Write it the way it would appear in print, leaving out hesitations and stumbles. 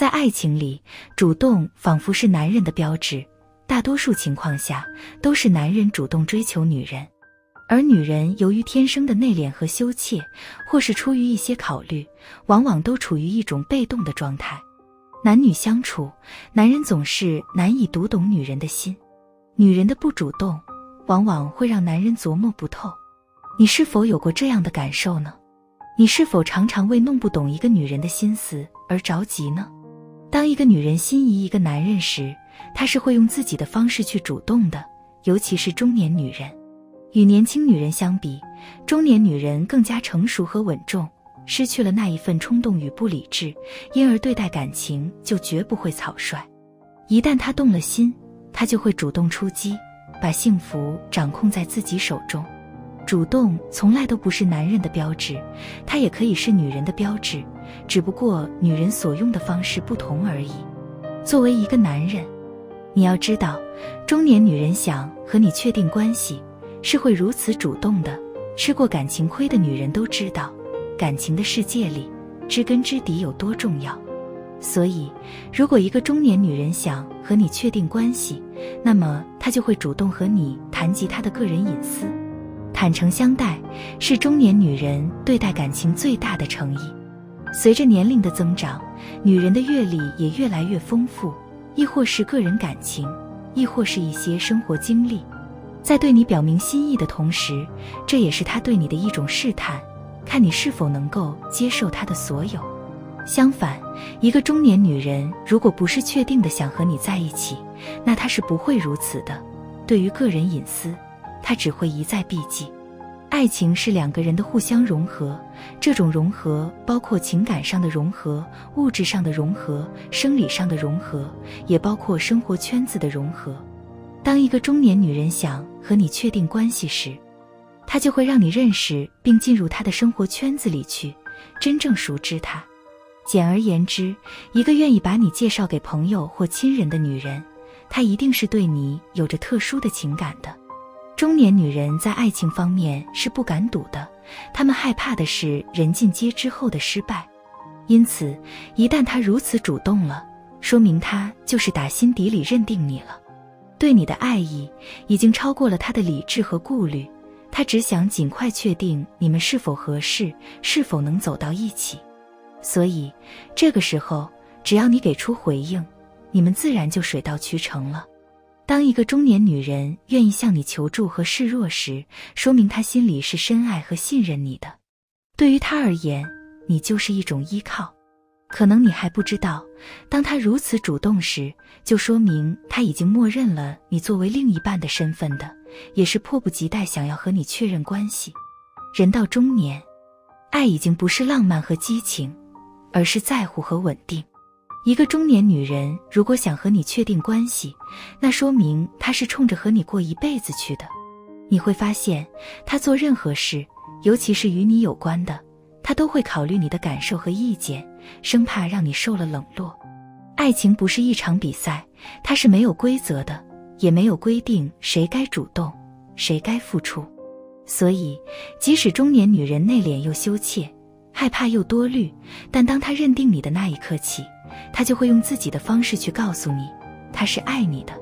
在爱情里，主动仿佛是男人的标志，大多数情况下都是男人主动追求女人，而女人由于天生的内敛和羞怯，或是出于一些考虑，往往都处于一种被动的状态。男女相处，男人总是难以读懂女人的心，女人的不主动往往会让男人琢磨不透。你是否有过这样的感受呢？你是否常常为弄不懂一个女人的心思而着急呢？当一个女人心仪一个男人时，她是会用自己的方式去主动的，尤其是中年女人。与年轻女人相比，中年女人更加成熟和稳重，失去了那一份冲动与不理智，因而对待感情就绝不会草率。一旦她动了心，她就会主动出击，把幸福掌控在自己手中。主动从来都不是男人的标志，它也可以是女人的标志，只不过女人所用的方式不同而已。作为一个男人，你要知道，中年女人想和你确定关系，是会如此主动的。吃过感情亏的女人都知道，感情的世界里，知根知底有多重要。所以，如果一个中年女人想和你确定关系，那么她就会主动和你谈及她的个人隐私。坦诚相待是中年女人对待感情最大的诚意。随着年龄的增长，女人的阅历也越来越丰富，亦或是个人感情，亦或是一些生活经历。在对你表明心意的同时，这也是她对你的一种试探，看你是否能够接受她的所有。相反，一个中年女人如果不是确定的想和你在一起，那她是不会如此的。对于个人隐私，她只会一再避忌。爱情是两个人的互相融合，这种融合包括情感上的融合、物质上的融合、生理上的融合，也包括生活圈子的融合。当一个中年女人想和你确定关系时，她就会让你认识并进入她的生活圈子里去，真正熟知她。简而言之，一个愿意把你介绍给朋友或亲人的女人，她一定是对你有着特殊的情感的。中年女人在爱情方面是不敢赌的，她们害怕的是人尽皆知后的失败。因此，一旦她如此主动了，说明她就是打心底里认定你了。对你的爱意已经超过了她的理智和顾虑，她只想尽快确定你们是否合适，是否能走到一起。所以，这个时候，只要你给出回应，你们自然就水到渠成了。当一个中年女人愿意向你求助和示弱时，说明她心里是深爱和信任你的。对于她而言，你就是一种依靠。可能你还不知道，当她如此主动时，就说明她已经默认了你作为另一半的身份的，也是迫不及待想要和你确认关系。人到中年，爱已经不是浪漫和激情，而是在乎和稳定。一个中年女人如果想和你确定关系，那说明她是冲着和你过一辈子去的。你会发现，她做任何事，尤其是与你有关的，她都会考虑你的感受和意见，生怕让你受了冷落。爱情不是一场比赛，它是没有规则的，也没有规定谁该主动，谁该付出。所以，即使中年女人内敛又羞怯，害怕又多虑，但当她认定你的那一刻起，她就会用自己的方式去告诉你，她是爱你的。